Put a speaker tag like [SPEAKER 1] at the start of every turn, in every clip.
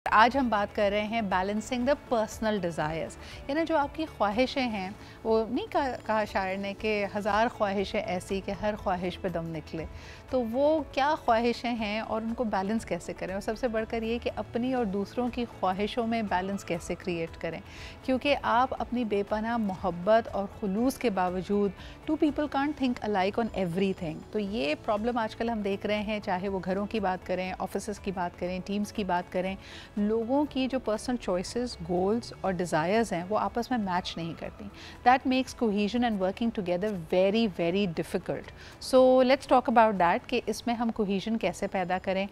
[SPEAKER 1] आज हम बात कर रहे हैं बैलेंसिंग द पर्सनल डिज़ायर्स, यानी जो आपकी ख्वाहिशें हैं। वो नहीं कहा शायर ने कि हज़ार ख्वाहिशें ऐसी कि हर ख्वाहिश पे दम निकले। तो वो क्या ख्वाहिशें हैं और उनको बैलेंस कैसे करें, और सबसे बढ़कर ये कि अपनी और दूसरों की ख्वाहिशों में बैलेंस कैसे क्रिएट करें, क्योंकि आप अपनी बेपनाह मोहब्बत और खुलूस के बावजूद two people can't think alike on everything. तो ये प्रॉब्लम आजकल हम देख रहे हैं, चाहे वो घरों की बात करें, ऑफिसेज़ की बात करें, टीम्स की बात करें। लोगों की जो पर्सनल चॉइसेस, गोल्स और डिज़ायर्स हैं वो आपस में मैच नहीं करती। That makes cohesion and working together very very difficult. So let's talk about that कि इसमें हम कोहेजन कैसे पैदा करें,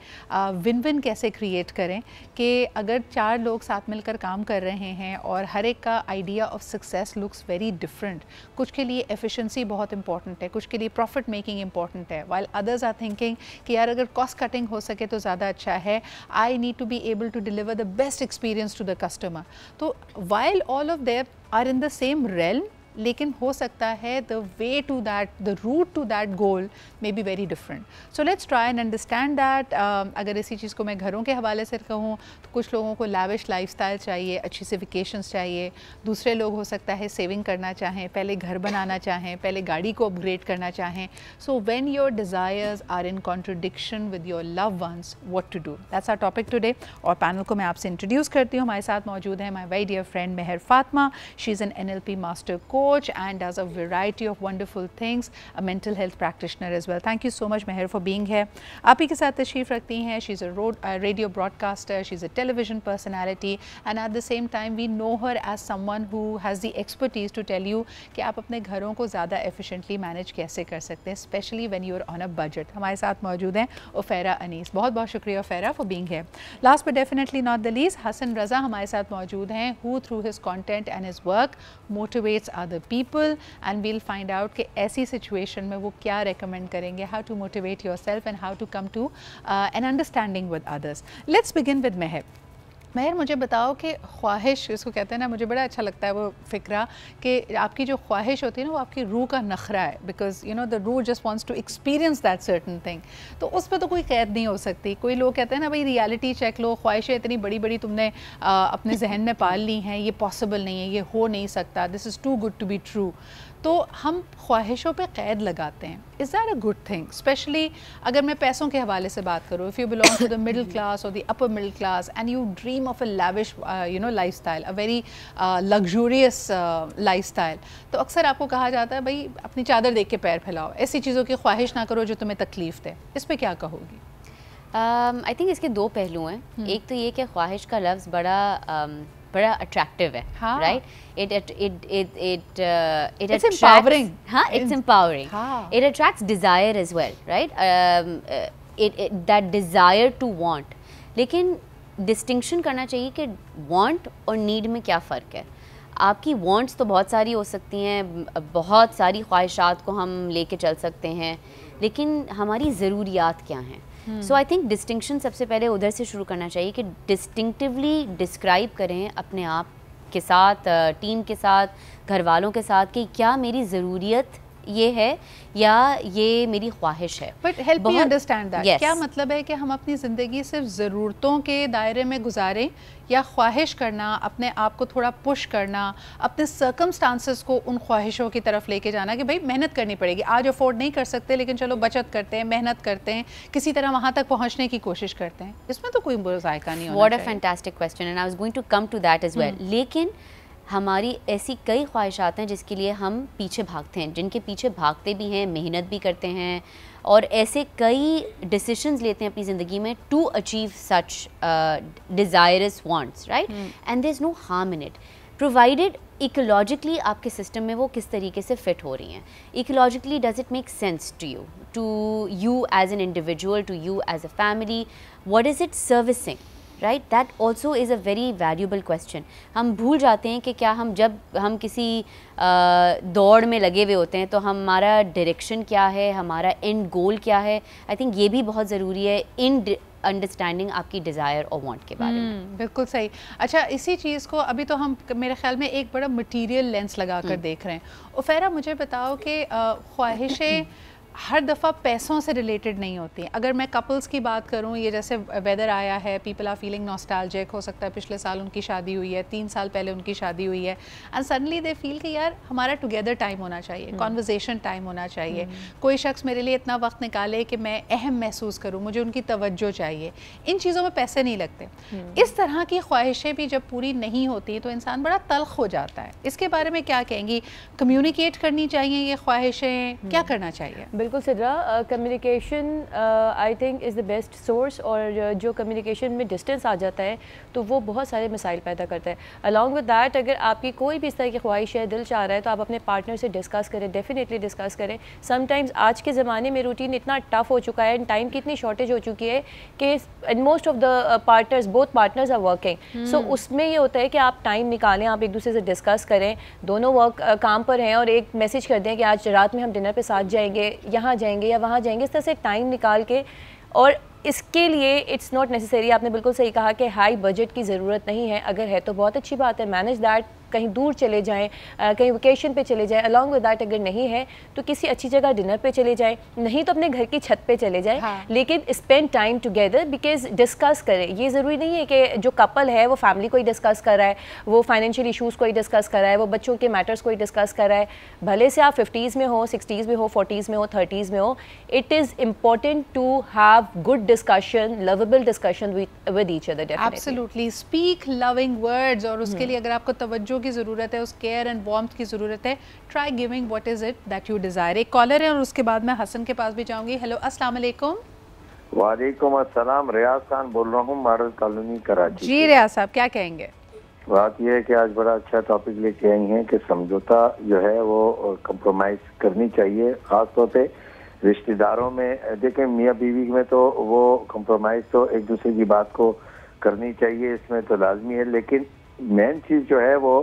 [SPEAKER 1] विन विन कैसे क्रिएट करें। कि अगर 4 लोग साथ मिलकर काम कर रहे हैं और हर एक का idea of success looks very different, कुछ के लिए एफिशिएंसी बहुत इंपॉर्टेंट है, कुछ के लिए प्रॉफिट मेकिंग इंपॉर्टेंट है, वाइल अदर्स आर थिंकिंग कि यार अगर कॉस्ट कटिंग हो सके तो ज़्यादा अच्छा है, I need to be able to deliver the best experience to the customer. तो while all of them are in the same realm, लेकिन हो सकता है the way to that, the route to that goal may be very different. So let's try and understand that. अगर इसी चीज़ को मैं घरों के हवाले से कहूँ तो कुछ लोगों को lavish lifestyle चाहिए, अच्छी सी vacations चाहिए। दूसरे लोग हो सकता है सेविंग करना चाहें, पहले घर बनाना चाहें, पहले गाड़ी को अपग्रेड करना चाहें। So when your desires are in contradiction with your loved ones, what to do? That's our topic today. और पैनल को मैं आपसे इंट्रोड्यूस करती हूँ। हमारे साथ मौजूद है my very dear friend Mehar Fatima. She is an NLP master coach and does a variety of wonderful things, a mental health practitioner as well. Thank you so much Meher for being here. आप ही के साथ तशरीफ़ रखती हैं. She's a radio broadcaster, she's a television personality, and at the same time we know her as someone who has the expertise to tell you कि आप अपने घरों को ज़्यादा efficiently manage कैसे कर सकते हैं, especially when you're on a budget. हमारे साथ मौजूद हैं उफैरा अनीस. बहुत बहुत शुक्रिया उफैरा for being here. Last but definitely not the least, Hasan रज़ा हमारे साथ मौजूद हैं, who through his content and his work motivates other people, and we'll find out कि ऐसी situation में वो क्या recommend करेंगे, how to motivate yourself and how to come to an understanding with others. Let's begin with मेहर. मेहर, मुझे बताओ कि ख्वाहिश इसको कहते हैं ना, मुझे बड़ा अच्छा लगता है वो फ़िक्रा कि आपकी जो ख्वाहिश होती है ना वो आपकी रूह का नखरा है, बिकॉज यू नो द रूह just wants to experience that certain thing. तो उस पर तो कोई कैद नहीं हो सकती। कोई लोग कहते हैं ना भाई रियलिटी चेक लो, ख्वाहिशें इतनी बड़ी बड़ी तुमने अपने जहन में पाल ली हैं, ये पॉसिबल नहीं है, ये हो नहीं सकता, this is too good to be true. तो हम ख्वाहिशों पे कैद लगाते हैं। Is that a good thing? Especially अगर मैं पैसों के हवाले से बात करूँ, if you belong to the middle class और the upper middle class and you dream of a lavish lifestyle, a very luxurious lifestyle, तो अक्सर आपको कहा जाता है भाई अपनी चादर देख के पैर फैलाओ, ऐसी चीज़ों की ख्वाहिश ना करो जो तुम्हें तकलीफ़ दे। इस पर क्या कहोगी?
[SPEAKER 2] आई थिंक इसके दो पहलू हैं। एक तो ये कि ख्वाहिश का लफ्ज़ बड़ा अट्रैक्टिव है, right? It's empowering. It's empowering. It attracts desire as well, right? That desire to want. लेकिन डिस्टिंक्शन करना चाहिए कि want और need में क्या फ़र्क है। आपकी wants तो बहुत सारी हो सकती हैं, बहुत सारी ख्वाहिशात को हम लेके चल सकते हैं, लेकिन हमारी ज़रूरियात क्या हैं? सो आई थिंक डिस्टिंक्शन सबसे पहले उधर से शुरू करना चाहिए कि डिस्टिंक्टिवली डिस्क्राइब करें अपने आप के साथ, टीम के साथ, घर वालों के साथ कि क्या मेरी ज़रूरियत ये है या ये मेरी ख्वाहिश है।
[SPEAKER 1] But help me understand that. क्या मतलब है कि हम अपनी ज़िंदगी सिर्फ ज़रूरतों के दायरे में गुजारें, या ख्वाहिश करना, अपने आप को थोड़ा पुश करना, अपने सर्कमस्टांसेस को उन ख्वाहिशों की तरफ लेके जाना कि भाई मेहनत करनी पड़ेगी, आज अफोर्ड नहीं कर सकते लेकिन चलो बचत करते हैं, मेहनत करते हैं, किसी तरह वहाँ तक पहुँचने की कोशिश करते हैं। इसमें तो कोई बुरा जायका नहीं होना चाहिए।
[SPEAKER 2] What a fantastic question, and I was going to come to that as well. लेकिन हमारी ऐसी कई ख्वाहिशात हैं जिसके लिए हम पीछे भागते हैं, जिनके पीछे भागते भी हैं, मेहनत भी करते हैं, और ऐसे कई डिसीजंस लेते हैं अपनी ज़िंदगी में to achieve such desires wants, right? And there is no harm in it, provided ecologically आपके सिस्टम में वो किस तरीके से फिट हो रही हैं। Ecologically does it make sense to you as an individual, to you as a family? What is it servicing, right? That also is a very valuable question. हम भूल जाते हैं कि क्या जब हम किसी दौड़ में लगे हुए होते हैं तो हमारा डायरेक्शन क्या है, हमारा एंड गोल क्या है। आई थिंक ये भी बहुत ज़रूरी है इन अंडरस्टैंडिंग आपकी डिज़ायर और वांट के बारे में।
[SPEAKER 1] बिल्कुल सही। अच्छा, इसी चीज़ को अभी तो हम मेरे ख्याल में एक बड़ा मटीरियल लेंस लगा कर देख रहे हैं। उफैरा, मुझे बताओ कि ख्वाहिशें हर दफ़ा पैसों से रिलेटेड नहीं होती हैं। अगर मैं कपल्स की बात करूं, ये जैसे वेदर आया है, पीपल आर फीलिंग नॉस्टैल्जिक, हो सकता है पिछले साल उनकी शादी हुई है, 3 साल पहले उनकी शादी हुई है, एंड सडनली दे फील कि यार हमारा टुगेदर टाइम होना चाहिए, कॉन्वर्जेसन टाइम होना चाहिए, कोई शख्स मेरे लिए इतना वक्त निकाले कि मैं अहम महसूस करूँ, मुझे उनकी तवज्जो चाहिए। इन चीज़ों में पैसे नहीं लगते। इस तरह की ख्वाहिशें भी जब पूरी नहीं होती तो इंसान बड़ा तल्ख हो जाता है। इसके बारे में क्या कहेंगी? कम्युनिकेट करनी चाहिए ये ख्वाहिशें, क्या करना चाहिए?
[SPEAKER 3] बिल्कुल Sidra, communication I think is the best source. और जो कम्युनिकेशन में डिस्टेंस आ जाता है तो वो बहुत सारे मसाइल पैदा करता है। अलॉन्ग विद दैट, अगर आपकी कोई भी इस तरह की ख्वाहिश है, दिल चाह रहा है, तो आप अपने पार्टनर से डिस्कस करें, डेफिनेटली डिस्कस करें। समटाइम्स आज के ज़माने में रूटीन इतना टफ हो चुका है एंड टाइम की इतनी शॉर्टेज हो चुकी है कि most of the partners, both partners are working. So उसमें ये होता है कि आप टाइम निकालें, आप एक दूसरे से डिस्कस करें, दोनों काम पर हैं, और एक मैसेज कर दें कि आज रात में हम डिनर पे साथ जाएंगे, यहाँ जाएंगे या वहाँ जाएंगे। इस तरह से टाइम निकाल के, और इसके लिए इट्स नॉट नेसेसरी, आपने बिल्कुल सही कहा कि हाई बजट की ज़रूरत नहीं है। अगर है तो बहुत अच्छी बात है, मैनेज दैट, कहीं दूर चले जाएं, कहीं वेकेशन पे चले जाएं। अलॉन्ग विद दैट, अगर नहीं है तो किसी अच्छी जगह डिनर पे चले जाएं, नहीं तो अपने घर की छत पे चले जाएं।
[SPEAKER 1] हाँ।
[SPEAKER 3] लेकिन spend time together, because discuss करें। ये ज़रूरी नहीं है कि जो कपल है वो फैमिली को ही डिस्कस कर रहा है, वो फाइनेंशियल इशूज़ को ही डिस्कस कर रहा है, वो बच्चों के मैटर्स को ही डिस्कस कर रहा है। भले से आप 50s में हो, 60s में हो, 40s में हो, 30s में हो, it is important to have good discussion, lovable discussion with each other.
[SPEAKER 1] Absolutely, speak loving words, और उसके लिए अगर आपको तवज्जो की ज़रूरत है, उस केयर एंड वार्मथ की ज़रूरत है, try giving what is it that you desire. एक कॉलर है और उसके बाद मैं हसन के पास भी जाऊंगी। हेलो, अस्सलाम वालेकुम।
[SPEAKER 4] वालेकुम अस्सलाम, रियाज खान बोल रहा हूँ, मॉडल कॉलोनी कराची।
[SPEAKER 1] जी रियाज साहब, क्या कहेंगे?
[SPEAKER 4] बात यह है कि आज बड़ा अच्छा टॉपिक लेके आई हैं कि समझौता जो है वो कंप्रोमाइज करनी चाहिए, खास तौर पे रिश्तेदारों में। देखें, मियाँ बीवी में तो वो कंप्रोमाइज तो एक दूसरे की बात को करनी चाहिए, इसमें तो लाजमी है, लेकिन मेन चीज जो है वो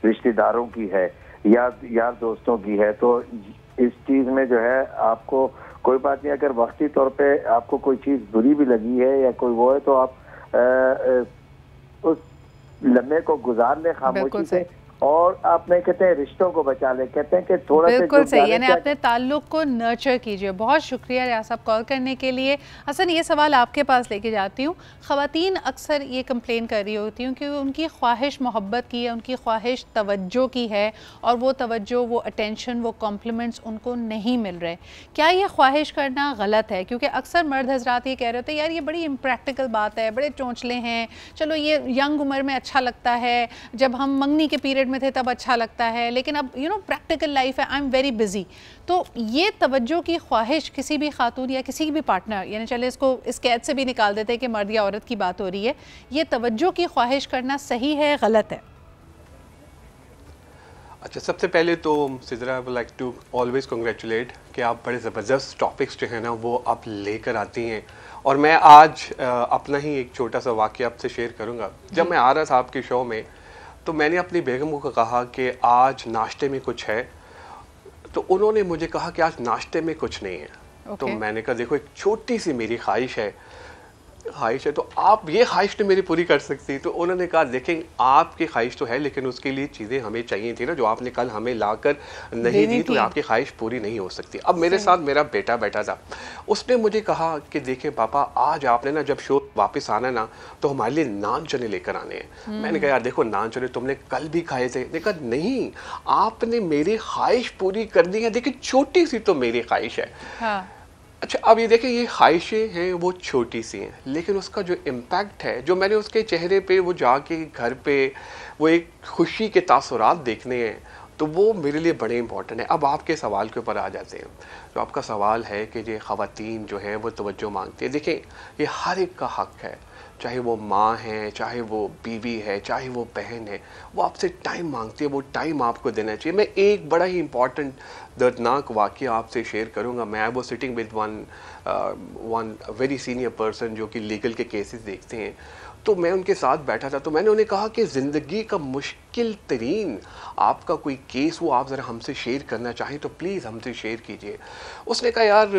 [SPEAKER 4] रिश्तेदारों की है या यार दोस्तों की है। तो इस चीज में जो है आपको कोई बात नहीं, अगर वक्ती तौर पे आपको कोई चीज बुरी भी लगी है या कोई वो है तो आप उस लम्हे को गुजार ले खामोशी से, और आपने कहते हैं रिश्तों को बचा ले, कहते हैं कि थोड़ा सा
[SPEAKER 1] बिल्कुल सही, यानी अपने ताल्लुक को नर्चर कीजिए। बहुत शुक्रिया रियाज साहब कॉल करने के लिए। हसन, ये सवाल आपके पास लेके जाती हूँ। ख़वातीन अक्सर ये कंप्लेन कर रही होती हूँ कि उनकी ख्वाहिश मोहब्बत की है, उनकी ख्वाहिश तवज्जो की है, और वो तवज्जो, वो अटेंशन, वो कॉम्प्लीमेंट्स उनको नहीं मिल रहे। क्या ये ख्वाहिश करना गलत है? क्योंकि अक्सर मर्द हजरात ये कह रहे होते हैं, यार ये बड़ी इम्प्रैक्टिकल बात है, बड़े चौंचले हैं, चलो ये यंग उम्र में अच्छा लगता है, जब हम मंगनी के पीरियड में थे तब अच्छा लगता है, लेकिन अब प्रैक्टिकल लाइफ है, आई एम वेरी बिजी। तो ये तवज्जो की ख्वाहिश किसी भी खातून या किसी भी पार्टनर, यानी चले इसको इस कैद से भी निकाल देते हैं कि मर्द या औरत की बात हो रही है, ये तवज्जो की ख्वाहिश करना सही है, गलत है?
[SPEAKER 5] अच्छा, सबसे पहले तो Sidra, I would like to always congratulate कि आप बड़े ज़बरदस्त टॉपिक्स जो है ना वो आप लेकर आती हैं। और मैं आज अपना ही एक छोटा सा वाक़या आपसे शेयर करूँगा। जब मैं आ रहा था आपके शो में तो मैंने अपनी बेगम को कहा कि आज नाश्ते में कुछ है, तो उन्होंने मुझे कहा कि आज नाश्ते में कुछ नहीं है। तो मैंने कहा देखो, एक छोटी सी मेरी ख्वाहिश है, तो आप ये ख्वाहिश तो मेरी पूरी कर सकती। तो उन्होंने कहा देखें, आपकी ख्वाहिश तो है, लेकिन उसके लिए चीज़ें हमें चाहिए थी ना, जो आपने कल हमें लाकर नहीं दी, तो आपकी ख्वाहिश पूरी नहीं हो सकती। अब मेरे साथ मेरा बेटा बैठा था, उसने मुझे कहा कि देखें पापा, आज आपने ना जब शो वापस आना ना तो हमारे लिए नान चने लेकर आने हैं। मैंने कहा यार देखो, नान चने तुमने कल भी खाए थे। ने कहा नहीं, आपने मेरी ख्वाहिश पूरी कर दी है, देखिए छोटी सी तो मेरी ख्वाहिश है। हाँ। अच्छा, अब ये देखें, ये ख्वाहिशें हैं वो छोटी सी हैं, लेकिन उसका जो इम्पैक्ट है, जो मैंने उसके चेहरे पे वो जाके घर पे वो एक खुशी के तासुरात देखने हैं, तो वो मेरे लिए बड़े इंपॉर्टेंट है। अब आपके सवाल के ऊपर आ जाते हैं। तो आपका सवाल है कि ये ख़वातीन जो हैं वो तवज्जो मांगती है। देखें, ये हर एक का हक़ है, चाहे वो माँ है, चाहे वो बीवी है, चाहे वो बहन है, वो आपसे टाइम मांगती है, वो टाइम आपको देना चाहिए। मैं एक बड़ा ही इंपॉर्टेंट दर्दनाक वाक़या आपसे शेयर करूँगा। मैं I was sitting with one very senior person जो कि लीगल के केसेस देखते हैं। तो मैं उनके साथ बैठा था, तो मैंने उन्हें कहा कि ज़िंदगी का मुश्किल तरीन आपका कोई केस वो आप ज़रा हमसे शेयर करना चाहें तो प्लीज़ हमसे शेयर कीजिए। उसने कहा यार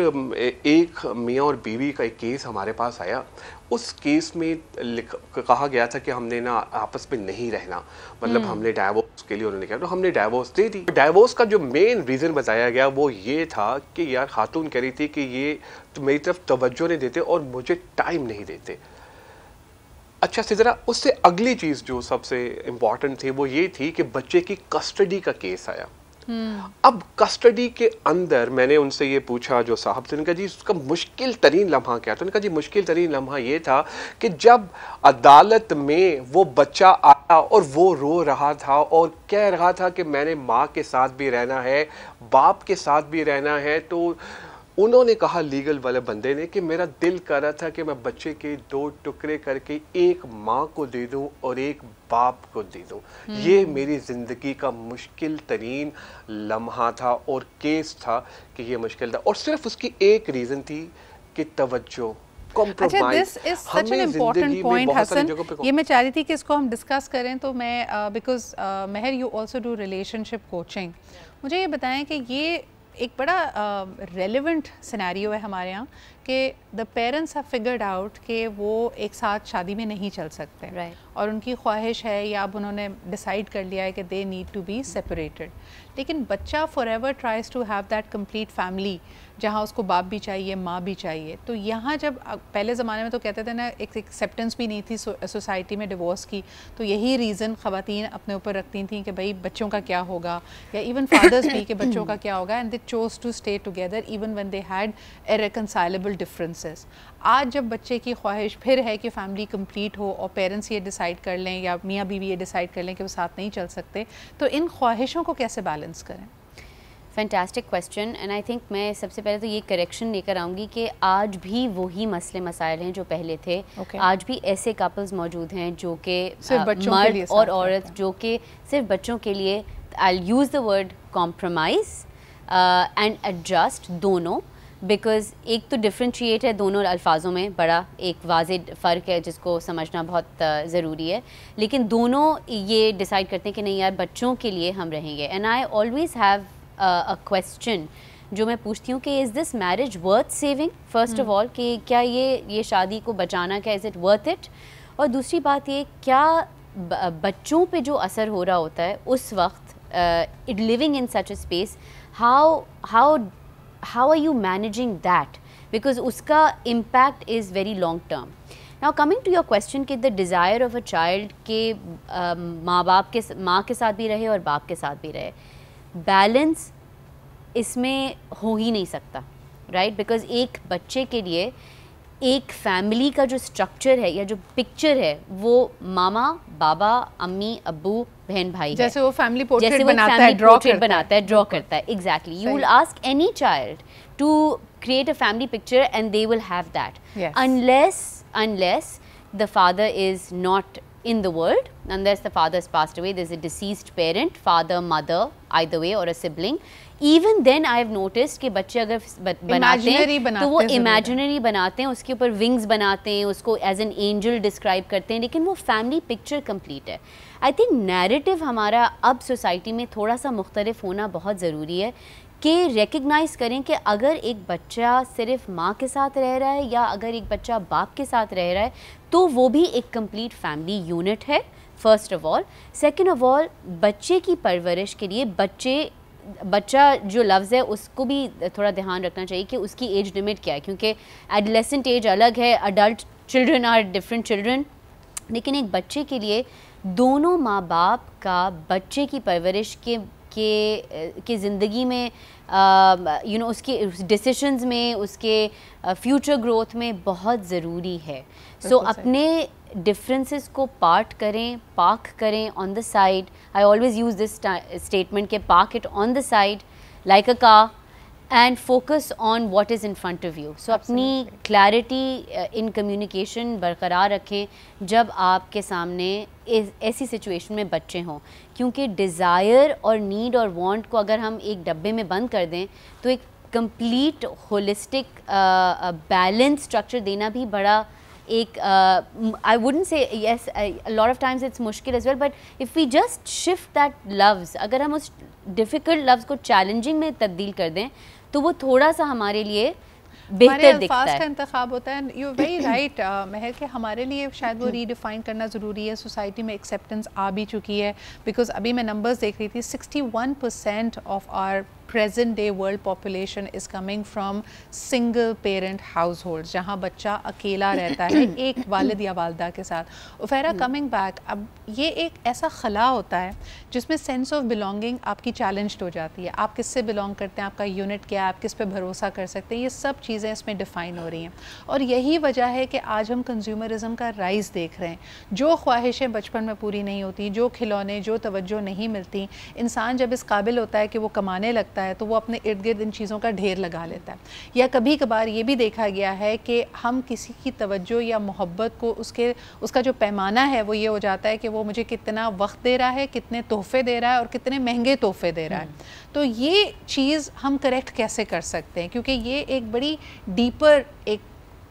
[SPEAKER 5] एक मियाँ और बीवी का एक केस हमारे पास आया, उस केस में कहा गया था कि हमने ना आपस में नहीं रहना, मतलब हमने डाइवोर्स के लिए उन्होंने कहा, तो हमने डाइवोर्स दे दी। डाइवोर्स का जो मेन रीज़न बताया गया वो ये था कि यार खातून कह रही थी कि ये तो मेरी तरफ तवज्जो नहीं देते और मुझे टाइम नहीं देते। अच्छा सिजरा, उससे अगली चीज़ जो सबसे इम्पॉर्टेंट थी वो ये थी कि बच्चे की कस्टडी का केस आया। अब कस्टडी के अंदर मैंने उनसे ये पूछा जो साहब से, उनका जी उसका मुश्किल तरीन लम्हा क्या था? उनका जी मुश्किल तरीन लम्हा ये था कि जब अदालत में वो बच्चा आया और वो रो रहा था और कह रहा था कि मैंने माँ के साथ भी रहना है, बाप के साथ भी रहना है, तो उन्होंने कहा लीगल वाले बंदे ने कि मेरा दिल कर रहा था कि मैं बच्चे के 2 टुकड़े करके एक माँ को दे दूं और एक बाप को दे दूं। ये मेरी ज़िंदगी का मुश्किल तरीन लम्हा था और केस था कि ये मुश्किल था, और सिर्फ उसकी एक रीज़न थी कि तवज्जो।
[SPEAKER 1] अच्छा, this is such an important point Hasan, ये मैं चाह रही थी कि इसको हम डिस्कस करें। तो मैं because Mehar you also do relationship coaching, मुझे ये बताएं कि ये एक बड़ा रेलिवेंट सिनेरियो है हमारे यहाँ कि the parents have figured out कि वो एक साथ शादी में नहीं चल सकते, और उनकी ख्वाहिश है या अब उन्होंने डिसाइड कर लिया है कि they need to be separated, लेकिन बच्चा for ever tries to have that complete family जहाँ उसको बाप भी चाहिए, माँ भी चाहिए। तो यहाँ जब पहले ज़माने में तो कहते थे ना, एक एक्सेप्टेंस भी नहीं थी सोसाइटी में डिवोर्स की, तो यही रीज़न ख़वातीन अपने ऊपर रखती थी कि भाई बच्चों का क्या होगा, या इवन फादर्स भी कि बच्चों का क्या होगा, and they chose to stay together even when they had irreconcilable differences. आज जब बच्चे की ख्वाहिश फिर है कि फैमिली कंप्लीट हो और पेरेंट्स ये डिसाइड कर लें या मियाँ बीवी ये डिसाइड कर लें कि वो साथ नहीं चल सकते, तो इन ख्वाहिशों को कैसे बैलेंस करें?
[SPEAKER 2] Fantastic question, and I think मैं सबसे पहले तो ये करेक्शन लेकर आऊँगी कि आज भी वही मसले मसाइल हैं जो पहले थे। आज भी ऐसे कपल्स मौजूद हैं जो कि मर्द और औरत जो कि सिर्फ बच्चों के लिए, I use the word compromise and adjust, दोनों, बिकॉज़ एक तो डिफ्रेंशिएट है दोनों अल्फाजों में, बड़ा एक वाज़ेह फ़र्क है जिसको समझना बहुत ज़रूरी है, लेकिन दोनों ये डिसाइड करते हैं कि नहीं यार बच्चों के लिए हम रहेंगे। And I always have a question जो मैं पूछती हूँ कि is this marriage worth saving, first of all, कि क्या ये शादी को बचाना, क्या इज़ इट वर्थ इट, और दूसरी बात ये क्या बच्चों पे जो असर हो रहा होता है उस वक्त it living in such a space, how are you managing that, because उसका impact is very long term. Now coming to your question कि the desire of a child के माँ के साथ भी रहे और बाप के साथ भी रहे, बैलेंस इसमें हो ही नहीं सकता, राइट? बिकॉज एक बच्चे के लिए एक फैमिली का जो स्ट्रक्चर है या जो पिक्चर है वो मामा, बाबा, अम्मी, अब्बू, बहन, भाई,
[SPEAKER 1] जैसे वो फैमिली पोर्ट्रेट
[SPEAKER 2] बनाता है, ड्रॉ करता है, exactly. You will ask any child to create a family picture and they will have that. Yes. Unless the father is not in the world, unless the father has passed away, there's a deceased parent, father, mother, either way, or a sibling. Even then I have noticed कि बच्चे अगर बनाते हैं तो वो imaginary बनाते हैं, उसके ऊपर wings बनाते हैं, उसको as an angel describe करते हैं, लेकिन वो family picture complete है। I think narrative हमारा अब society में थोड़ा सा मुख्तलिफ होना बहुत ज़रूरी है कि रिकग्नाइज़ करें कि अगर एक बच्चा सिर्फ माँ के साथ रह रहा है या अगर एक बच्चा बाप के साथ रह रहा है तो वो भी एक कंप्लीट फैमिली यूनिट है, first of all. Second of all, बच्चे की परवरिश के लिए बच्चा जो लफ्ज़ है उसको भी थोड़ा ध्यान रखना चाहिए कि उसकी एज लिमिट क्या है, क्योंकि एडोलेसेंट एज अलग है, adult children are different children, लेकिन एक बच्चे के लिए दोनों माँ बाप का बच्चे की परवरिश के ज़िंदगी में उसके डिसीशंस में, उसके फ्यूचर ग्रोथ में बहुत ज़रूरी है। सो अपने डिफरेंसेस को पार्क करें on the side. I always use this statement के park it on the side like a car and focus on what is in front of you. So अपनी क्लैरिटी इन कम्युनिकेशन बरकरार रखें जब आपके सामने ऐसी सिचुएशन में बच्चे हों, क्योंकि डिज़ायर और नीड और वांट को अगर हम एक डब्बे में बंद कर दें तो एक कंप्लीट होलिस्टिक बैलेंस स्ट्रक्चर देना भी बड़ा एक I wouldn't say yes lot of times it's मुश्किल as well, but if we just shift that loves, अगर हम उस डिफ़िकल्ट लव्स को चैलेंजिंग में तब्दील कर दें तो वो थोड़ा सा हमारे लिए बेहतर दिखता है।
[SPEAKER 1] का इंतखाब होता है। यू वेरी राइट महर कि हमारे लिए शायद वो रीडिफाइन करना ज़रूरी है। सोसाइटी में एक्सेप्टेंस आ भी चुकी है, बिकॉज अभी मैं नंबर्स देख रही थी, 61% of our present day world population is coming from single parent household, जहाँ बच्चा अकेला रहता है एक वालिद या वालदा के साथ। उफेरा कमिंग बैक, अब ये एक ऐसा खला होता है जिसमें सेंस ऑफ बिलोंगिंग आपकी चैलेंज्ड हो जाती है। आप किससे बिलोंग करते हैं, आपका यूनिट क्या है, आप किस पे भरोसा कर सकते हैं, ये सब चीज़ें इसमें डिफ़ाइन हो रही हैं। और यही वजह है कि आज हम कंज्यूमरिज्म का राइज़ देख रहे हैं। जो ख्वाहिशें बचपन में पूरी नहीं होती, जो खिलौने, जो तवज्जो नहीं मिलती, इंसान जब इस काबिल होता है कि वो कमाने लगता है तो वो अपने इर्द गिर्द इन चीज़ों का ढेर लगा लेता है। या कभी कभार ये भी देखा गया है कि हम किसी की तवज्जो या मोहब्बत को उसका जो पैमाना है वो ये हो जाता है कि वो मुझे कितना वक्त दे रहा है, कितने तोहफे दे रहा है और कितने महंगे तोहफे दे रहा है। तो ये चीज़ हम करेक्ट कैसे कर सकते हैं, क्योंकि ये एक बड़ी डीपर एक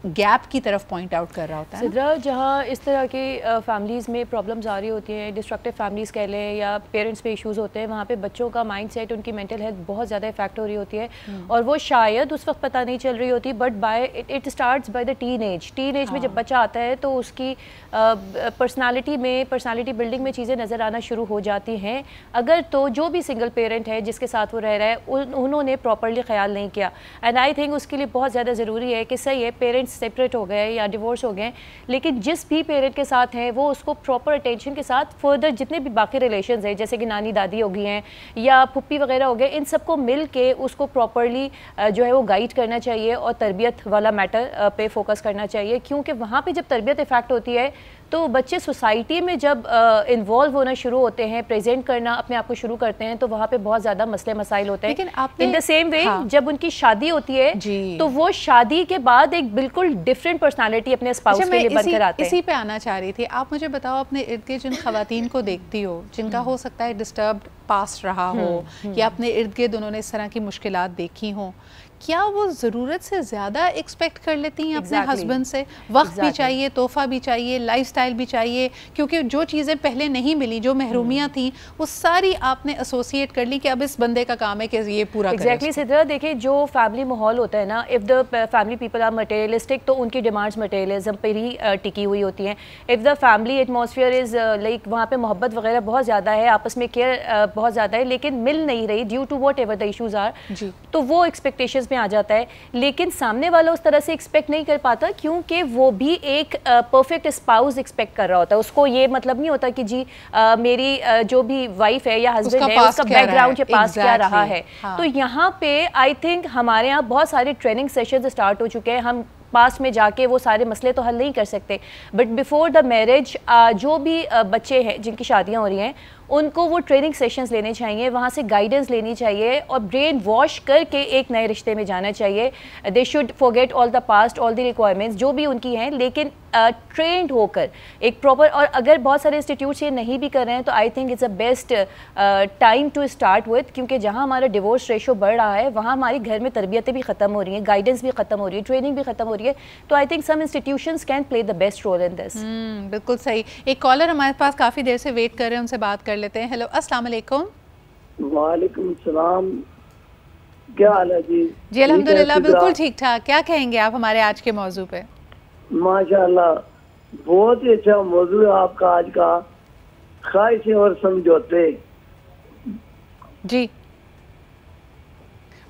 [SPEAKER 1] गैप की तरफ पॉइंट आउट कर रहा होता है।
[SPEAKER 3] सिद्रा, जहाँ इस तरह की फैमिलीज़ में प्रॉब्लम्स आ रही होती हैं, डिस्ट्रक्टिव फैमिलीज़ कह लें या पेरेंट्स पे इश्यूज़ होते हैं, वहाँ पे बच्चों का माइंडसेट, उनकी मेंटल हेल्थ बहुत ज़्यादा इफेक्ट हो रही होती है और वो शायद उस वक्त पता नहीं चल रही होती, but it starts by the teen age में जब बच्चा आता है तो उसकी पर्सनालिटी बिल्डिंग में चीज़ें नज़र आना शुरू हो जाती हैं। अगर तो जो भी सिंगल पेरेंट है जिसके साथ वो रह रहा है उन्होंने प्रॉपरली ख्याल नहीं किया, एंड आई थिंक उसके लिए बहुत ज़्यादा ज़रूरी है कि सही है पेरेंट्स सेपरेट हो गए या डिवोर्स हो गए, लेकिन जिस भी पेरेंट के साथ हैं वो उसको प्रॉपर अटेंशन के साथ फर्दर जितने भी बाकी रिलेशंस हैं, जैसे कि नानी दादी हो गई हैं या पुप्पी वगैरह हो गए, इन सबको मिल के उसको प्रॉपरली जो है वो गाइड करना चाहिए और तरबियत वाला मैटर पे फोकस करना चाहिए। क्योंकि वहाँ पे जब तरबियत इफेक्ट होती है तो बच्चे सोसाइटी में जब इन्वॉल्व होना शुरू होते हैं, प्रेजेंट करना अपने आप को शुरू करते हैं, तो वहाँ पे बहुत ज़्यादा मसले मसाइल होते हैं। इन द सेम वे जब उनकी शादी होती है तो वो शादी के बाद एक बिल्कुल डिफरेंट पर्सनालिटी अपने स्पाउस के लिए बनकर आते हैं।
[SPEAKER 1] इसी पे आना चाह रही थी। आप मुझे बताओ, अपने इर्द गिर्द जिन खवातीन को देखती हो जिनका हो सकता है डिस्टर्ब्ड पास्ट रहा हो या अपने इर्द गिर्द उन्होंने इस तरह की मुश्किलात देखी हों, क्या वो ज़रूरत से ज़्यादा एक्सपेक्ट कर लेती हैं अपने हस्बैंड से? वक्त भी चाहिए, तोहफा भी चाहिए, लाइफस्टाइल भी चाहिए, क्योंकि जो चीज़ें पहले नहीं मिली, जो महरूमियाँ थी, वो सारी आपने एसोसिएट कर ली कि अब इस बंदे का काम है कि ये पूरा
[SPEAKER 3] एग्जैक्टली सिद्रा, देखिए जो फैमिली माहौल होता है ना, if the family people are materialistic तो उनकी डिमांड्स मटेरियलिज्म पर ही टिकी हुई होती हैं। If the family atmosphere is like वहाँ पे मोहब्बत वगैरह बहुत ज़्यादा है, आपस में केयर बहुत ज़्यादा है, लेकिन मिल नहीं रही due to whatever the issues are, तो वो एक्सपेक्टेशंस में आ जाता है। लेकिन सामने वाला उस तरह से एक्सपेक्ट नहीं कर पाता क्योंकि वो भी एक परफेक्ट स्पाउस एक्सपेक्ट कर रहा होता है। उसको ये मतलब नहीं होता कि जी मेरी जो भी वाइफ है या हस्बैंड है उसका बैकग्राउंड या पास्ट क्या रहा है। तो यहाँ पे आई थिंक हमारे यहाँ बहुत सारे ट्रेनिंग सेशंस स्टार्ट हो चुके हैं। हम पास्ट में जाके वो सारे मसले तो हल नहीं कर सकते, बट बिफोर द मैरिज जो भी बच्चे हैं जिनकी शादियाँ हो रही हैं उनको वो ट्रेनिंग सेशंस लेने चाहिए, वहाँ से गाइडेंस लेनी चाहिए और ब्रेन वॉश करके एक नए रिश्ते में जाना चाहिए। They should forget all the past, all the requirements जो भी उनकी हैं, लेकिन ट्रेंड होकर एक प्रॉपर, और अगर बहुत सारे इंस्टीट्यूट्स ये नहीं भी कर रहे हैं तो I think it's a best time to start with, क्योंकि जहाँ हमारा डिवोर्स रेशो बढ़ रहा है वहाँ हमारे घर में तरबियतें भी ख़त्म हो रही हैं, गाइडेंस भी ख़त्म हो रही है, ट्रेनिंग भी ख़त्म हो रही है। तो I think some institutions can play the best role in this.
[SPEAKER 1] बिल्कुल सही। एक कॉलर हमारे पास काफ़ी देर से वेट कर रहे हैं, उनसे बात कर लेते हैं। हेलो, अस्सलाम वालेकुम।
[SPEAKER 6] वालेकुम सलाम, क्या हाल है जी?
[SPEAKER 1] जी अल्हम्दुलिल्लाह, बिल्कुल ठीक ठाक। क्या कहेंगे आप हमारे आज के मौजू पे?
[SPEAKER 6] माशाल्लाह, बहुत ही अच्छा मौजू है आपका आज का, ख्वाहिशें और समझौते।
[SPEAKER 1] जी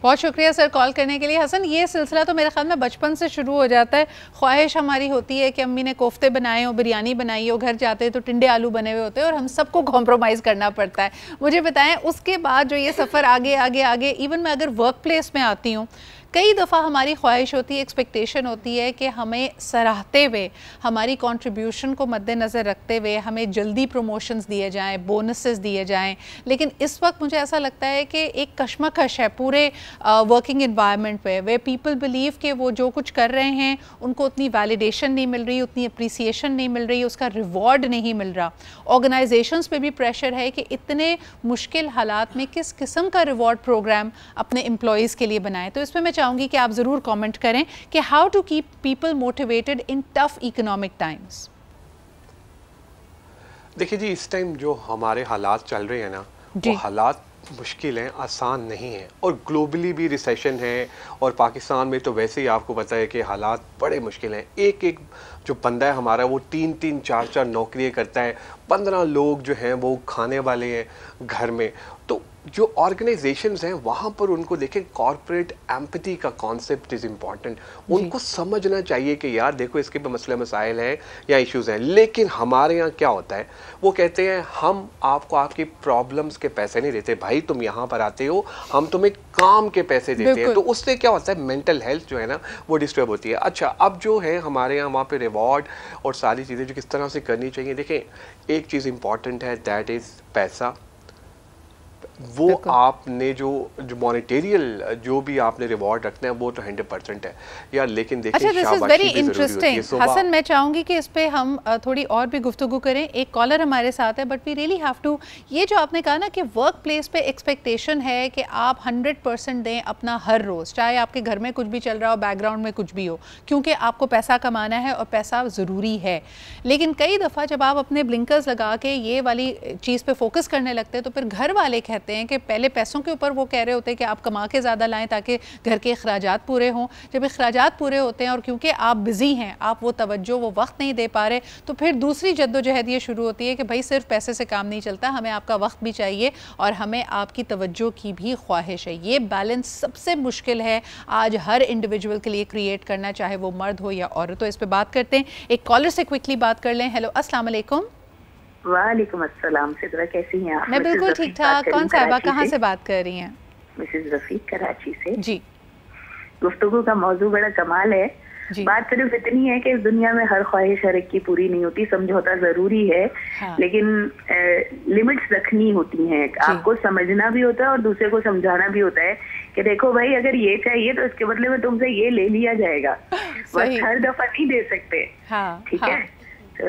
[SPEAKER 1] बहुत शुक्रिया सर कॉल करने के लिए। हसन, ये सिलसिला तो मेरे ख्याल में बचपन से शुरू हो जाता है। ख्वाहिश हमारी होती है कि अम्मी ने कोफ्ते बनाए हो, बिरयानी बनाई हो, घर जाते हैं तो टिंडे आलू बने हुए होते हैं और हम सबको कॉम्प्रोमाइज़ करना पड़ता है। मुझे बताएं उसके बाद जो ये सफ़र आगे आगे आगे, इवन मैं अगर वर्क प्लेस में आती हूँ, कई दफ़ा हमारी ख्वाहिश होती है, एक्सपेक्टेशन होती है कि हमें सराहते हुए, हमारी कंट्रीब्यूशन को मद्देनज़र रखते हुए हमें जल्दी प्रमोशंस दिए जाएं, बोनसेस दिए जाएं। लेकिन इस वक्त मुझे ऐसा लगता है कि एक कशमकश है पूरे वर्किंग एनवायरनमेंट पे, वे पीपल बिलीव कि वो जो कुछ कर रहे हैं उनको उतनी वैलिडेशन नहीं मिल रही, उतनी अप्रिसिएशन नहीं मिल रही, उसका रिवॉर्ड नहीं मिल रहा। ऑर्गेनाइजेशंस पे भी प्रेशर है कि इतने मुश्किल हालात में किस किस्म का रिवॉर्ड प्रोग्राम अपने एम्प्लॉयज़ के लिए बनाएं। तो इस पर मैं चाहूँगी कि आप ज़रूर कमेंट करें कि how to keep people motivated in tough economic times.
[SPEAKER 5] देखिए जी, इस टाइम जो हमारे हालात चल रहे हैं ना, वो हालात मुश्किल हैं, आसान नहीं हैं, और ग्लोबली भी रिसेशन है, और पाकिस्तान में तो वैसे ही आपको पता है कि हालात बड़े मुश्किल हैं। एक एक जो बंदा है हमारा वो 3-3 4-4 नौकरियाँ करता है, 15 लोग जो हैं वो खाने वाले हैं घर में। तो जो ऑर्गेनाइजेशंस हैं वहाँ पर उनको देखें, कॉर्पोरेट एम्पैथी का कॉन्सेप्ट इज़ इम्पॉर्टेंट। उनको समझना चाहिए कि यार देखो इसके पे मसले मसाइल हैं या इश्यूज़ हैं। लेकिन हमारे यहाँ क्या होता है, वो कहते हैं हम आपको आपकी प्रॉब्लम्स के पैसे नहीं देते भाई, तुम यहाँ पर आते हो हम तुम्हें काम के पैसे देते हैं। तो उससे क्या होता है, मेंटल हेल्थ जो है ना वो डिस्टर्ब होती है। अच्छा, अब जो है हमारे यहाँ वहाँ पे रिवॉर्ड और सारी चीज़ें जो किस तरह से करनी चाहिए, देखें एक चीज़ इंपॉर्टेंट है, दैट इज़ पैसा। वो आपने जो मॉनेटेरियल जो भी आपने रिवॉर्ड रखना है वो तो 100% है यार, लेकिन देखिए
[SPEAKER 1] अच्छा, this is very interesting. Hasan, मैं चाहूँगी कि इस पे हम थोड़ी और भी गुफ्तगू करें। एक कॉलर हमारे साथ है, but we really have to, ये जो आपने कहा ना कि वर्क प्लेस पे एक्सपेक्टेशन है कि आप 100% दें अपना हर रोज़, चाहे आपके घर में कुछ भी चल रहा हो, बैकग्राउंड में कुछ भी हो, क्योंकि आपको पैसा कमाना है और पैसा ज़रूरी है। लेकिन कई दफ़ा जब आप अपने ब्लिंकर्स लगा के ये वाली चीज़ पे फोकस करने लगते हैं तो फिर घर वाले कहते हैं कि पहले पैसों के ऊपर वो कह रहे होते हैं कि आप कमा के ज़्यादा लाएं ताकि घर के अखराजात पूरे हों। जब अखराजात पूरे होते हैं और क्योंकि आप बिज़ी हैं, आप वो तवज्जो वो वक्त नहीं दे पा रहे, तो फिर दूसरी जद्दोजहद ये शुरू होती है कि भाई सिर्फ पैसे से काम नहीं चलता, हमें आपका वक्त भी चाहिए और हमें आपकी तवज्जो की भी ख्वाहिश है। ये बैलेंस सबसे मुश्किल है आज हर इंडिविजुअल के लिए क्रिएट करना, चाहे वो मर्द हो या औरत हो। इस पर बात करते हैं, एक कॉलर से क्विकली बात कर लें। हेलो, अस्सलाम वालेकुम।
[SPEAKER 7] वालेकुम अस्सलाम। सिद्रा कैसी हैं आप?
[SPEAKER 1] मैं बिल्कुल ठीक ठाक। कौन साहिबा कहाँ से बात कर रही हैं?
[SPEAKER 7] मिसेस रफीक कराची से।
[SPEAKER 1] जी,
[SPEAKER 7] गुफ्तगू का मौजू बड़ा कमाल है। बात सिर्फ इतनी है कि इस दुनिया में हर ख्वाहिश हर एक की पूरी नहीं होती, समझौता जरूरी है। हाँ। लेकिन लिमिट्स रखनी होती हैं, आपको समझना भी होता है और दूसरे को समझाना भी होता है कि देखो भाई अगर ये चाहिए तो इसके बदले में तुमसे ये ले लिया जाएगा, बस हर दफा नहीं दे सकते। ठीक है, तो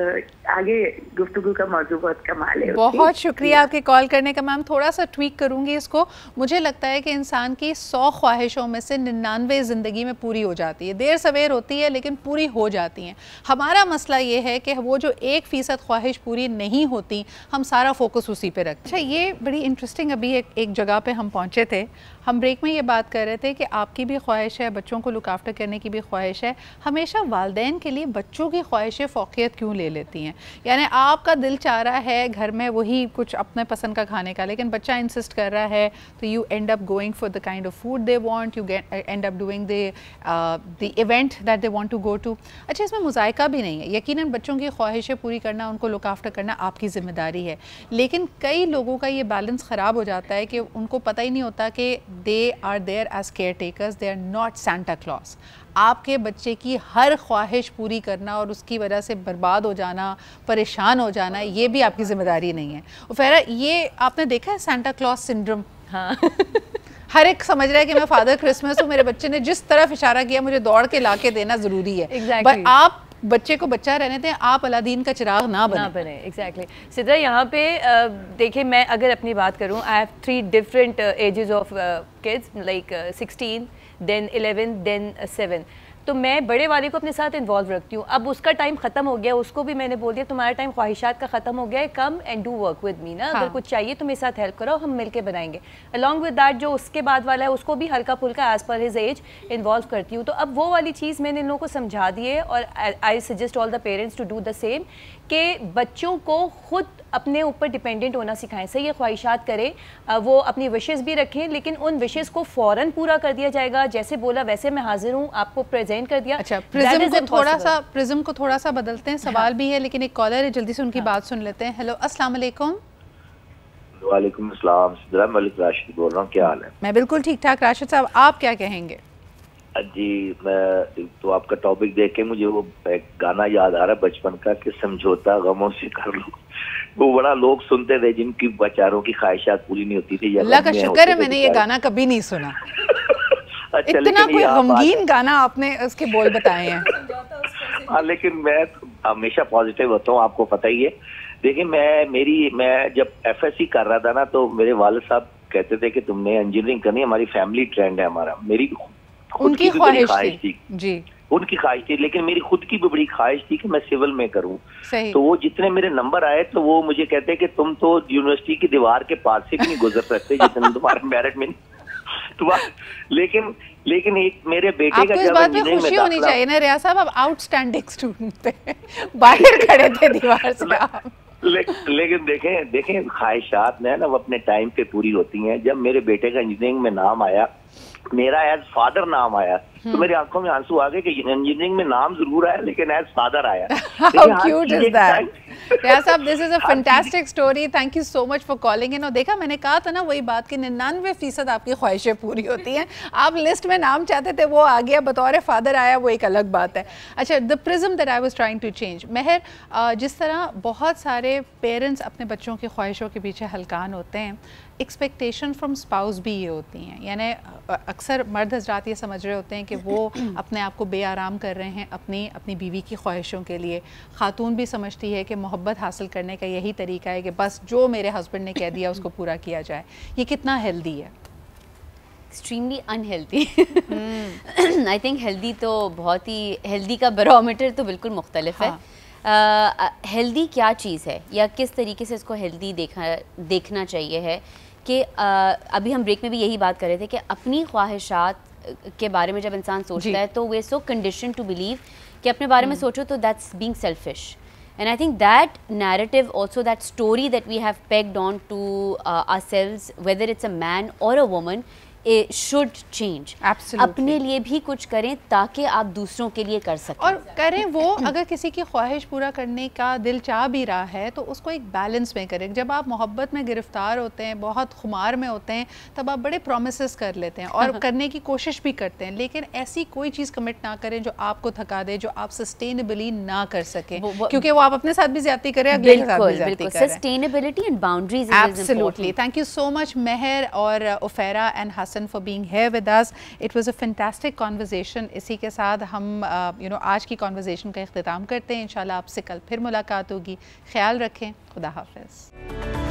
[SPEAKER 7] आगे गुफ्तगू का मौजू बहुत कमाल है।
[SPEAKER 1] बहुत शुक्रिया आपके कॉल करने का। मैम थोड़ा सा ट्वीक करूंगी इसको। मुझे लगता है कि इंसान की 100 ख्वाहिशों में से 99 ज़िंदगी में पूरी हो जाती है, देर सवेर होती है लेकिन पूरी हो जाती हैं। हमारा मसला ये है कि वो जो 1% ख्वाहिश पूरी नहीं होती, हम सारा फोकस उसी पे रखते हैं। अच्छा, ये बड़ी इंटरेस्टिंग, अभी एक जगह पे हम पहुँचे थे, हम ब्रेक में ये बात कर रहे थे कि आपकी भी ख्वाहिश है, बच्चों को लुक आफ्टर करने की भी ख्वाहिश है। हमेशा वालिदैन के लिए बच्चों की ख्वाहिशें फ़ौक़ियत क्यों ले लेती हैं? यानी आपका दिल चाह रहा है घर में वही कुछ अपने पसंद का खाने का, लेकिन बच्चा इंसिस्ट कर रहा है, तो you end up going for the kind of food they want, you end up doing the event that they want to go to. अच्छा, इसमें मुज़ायका भी नहीं है। यकीनन बच्चों की ख्वाहिशें पूरी करना, उनको लुक आफ्टर करना आपकी ज़िम्मेदारी है, लेकिन कई लोगों का ये बैलेंस ख़राब हो जाता है कि उनको पता ही नहीं होता कि they are there as caretakers, they are not Santa Claus. आपके बच्चे की हर ख्वाहिश पूरी करना और उसकी वजह से बर्बाद हो जाना, परेशान हो जाना, ये भी आपकी ज़िम्मेदारी नहीं है। उफेरा, ये आपने देखा है सांता क्लॉज सिंड्रोम? हाँ। हर एक समझ रहा है कि मैं फादर क्रिसमस हूँ, मेरे बच्चे ने जिस तरफ इशारा किया मुझे दौड़ के ला के देना ज़रूरी है।
[SPEAKER 3] Exactly.
[SPEAKER 1] आप बच्चे को बच्चा रहने दें, आप अलादीन का चिराग ना बने।
[SPEAKER 3] एग्जैक्टली। सिद्रा, यहाँ पे देखिए, मैं अगर अपनी बात करूँ, I have 3 different ages of kids, like 16, then 11, then 7। तो मैं बड़े वाले को अपने साथ इन्वॉल्व रखती हूँ। अब उसका टाइम ख़त्म हो गया, उसको भी मैंने बोल दिया तुम्हारा टाइम ख्वाहिशात का ख़त्म हो गया है, come and do work with me ना। अगर कुछ चाहिए तो मेरे साथ हेल्प करो, हम मिलके बनाएंगे। अलॉन्ग विद दैट जो उसके बाद वाला है उसको भी हल्का फुल्का as per his age involve करती हूँ। तो अब वो वाली चीज़ मैंने इन लोगों को समझा दी है, और I suggest all the parents to do the same, कि बच्चों को खुद अपने ऊपर डिपेंडेंट होना सिखाएं। सही है, ख्वाहिशात करें, वो अपनी विशेज़ भी रखें, लेकिन उन विशेज़ को फ़ौरन पूरा कर दिया जाएगा, जैसे बोला वैसे मैं हाजिर हूँ, आपको प्रेजेंट कर दिया।
[SPEAKER 1] अच्छा, प्रिज्म को थोड़ा सा बदलते हैं, सवाल भी है लेकिन एक कॉलर है, जल्दी से उनकी बात सुन लेते हैं। हेलो, अस्सलाम वालेकुम।
[SPEAKER 8] वालेकुम अस्सलाम। सिद्रा, मलिक राशिद बोल रहा हूँ, क्या हाल है?
[SPEAKER 1] मैं बिल्कुल ठीक ठाक। राशिद साहब, आप क्या कहेंगे?
[SPEAKER 8] जी, मैं तो आपका टॉपिक देख के मुझे वो एक गाना याद आ रहा है बचपन का, कि समझौता गमों से कर लो। वो बड़ा लोग सुनते थे जिनकी बेचारों की ख्वाहिशात पूरी नहीं होती थी।
[SPEAKER 1] अल्लाह का शुक्र है मैंने ये गाना कभी नहीं सुना।
[SPEAKER 8] अच्छा,
[SPEAKER 1] इतना कोई गमगीन गाना आपने उसके बोल बताए हैं।
[SPEAKER 8] हाँ, लेकिन मैं हमेशा पॉजिटिव होता हूँ, आपको पता ही है। देखिए, मैं जब FSC कर रहा था ना, तो मेरे वालिद साहब कहते थे कि तुमने इंजीनियरिंग करनी है, हमारी फैमिली ट्रेंड है हमारा। मेरी
[SPEAKER 1] उनकी ख्वाहिश थी जी,
[SPEAKER 8] उनकी ख्वाहिश थी, लेकिन मेरी खुद की भी बड़ी ख्वाहिश थी कि मैं सिविल में करूं। तो वो जितने मेरे नंबर आए तो वो मुझे कहते कि तुम तो यूनिवर्सिटी की दीवार के पास से भी नहीं गुजर सकते जितने तुम्हारे मेरिट में लेकिन एक मेरे बेटे का
[SPEAKER 1] इस बात पे खुशी होनी चाहिए ना रियाज साहब, आप आउटस्टैंडिंग स्टूडेंट थे, बाहर खड़े थे दीवार से आप।
[SPEAKER 8] लेकिन देखें ख्वाहिशात में ना वो अपने टाइम पे पूरी होती हैं। जब मेरे बेटे का इंजीनियरिंग में नाम आया, मेरा एज फादर नाम आया, तो मेरी आंखों में आंसू आ गए कि इंजीनियरिंग में नाम जरूर आया लेकिन एज फादर आया।
[SPEAKER 1] How cute is that? रियाज साहब, this is a fantastic story, thank you so much for calling in. और देखा, मैंने कहा था ना वही बात कि 99% आपकी ख्वाहिशें पूरी होती हैं। आप लिस्ट में नाम चाहते थे, वो आ गया, बतौर फादर आया, वो एक अलग बात है। अच्छा, the prism that I was trying to change, Mehar, जिस तरह बहुत सारे पेरेंट्स अपने बच्चों की ख्वाहिशों के पीछे हलकान होते हैं, एक्सपेक्टेशन फ्रॉम स्पाउस भी ये होती हैं। यानी अक्सर मर्द हजरात ये समझ रहे होते हैं कि वो अपने आप को बेआराम कर रहे हैं अपनी बीवी की ख्वाहिशों के लिए। खातून भी समझती है कि मोहब्बत हासिल करने का यही तरीका है कि बस जो मेरे हस्बैंड ने कह दिया उसको पूरा किया जाए। ये कितना हेल्दी है?
[SPEAKER 2] Extremely unhealthy. I think healthy तो बहुत ही, हेल्दी का बैरोमीटर तो बिल्कुल मुख्तलिफ है। हेल्दी क्या चीज़ है या किस तरीके से इसको हेल्दी देखना चाहिए है कि अभी हम ब्रेक में भी यही बात कर रहे थे कि अपनी ख्वाहिशात के बारे में जब इंसान सोचता है तो वे सो कंडीशन टू बिलीव कि अपने बारे में सोचो तो that's being selfish. And I think that narrative, also that story that we have pegged on to ourselves, whether it's a man or a woman, it should change.
[SPEAKER 1] Absolutely.
[SPEAKER 2] अपने लिए भी कुछ करें ताकि आप दूसरों के लिए कर सकें।
[SPEAKER 1] और करें वो, अगर किसी की ख्वाहिश पूरा करने का दिल चाह भी रहा है तो उसको एक बैलेंस में करें। जब आप मोहब्बत में गिरफ्तार होते हैं, बहुत खुमार में होते हैं, तब आप बड़े प्रोमिसेस कर लेते हैं और करने की कोशिश भी करते हैं, लेकिन ऐसी कोई चीज़ कमिट ना करें जो आपको थका दे, जो आप सस्टेनेबली ना कर सकें, क्योंकि वो आप अपने साथ भी ज्यादती करें, अगले के साथ भी ज्यादती करें।
[SPEAKER 2] Sustainability and boundaries.
[SPEAKER 1] Absolutely. Thank you so much Mehar और Ufaira and Hasan for being here with us. It was a fantastic conversation. इसी के साथ हम आज की conversation का इख्तिताम करते हैं। इंशाल्लाह आपसे कल फिर मुलाकात होगी। ख्याल रखें। खुदा हाफिज़।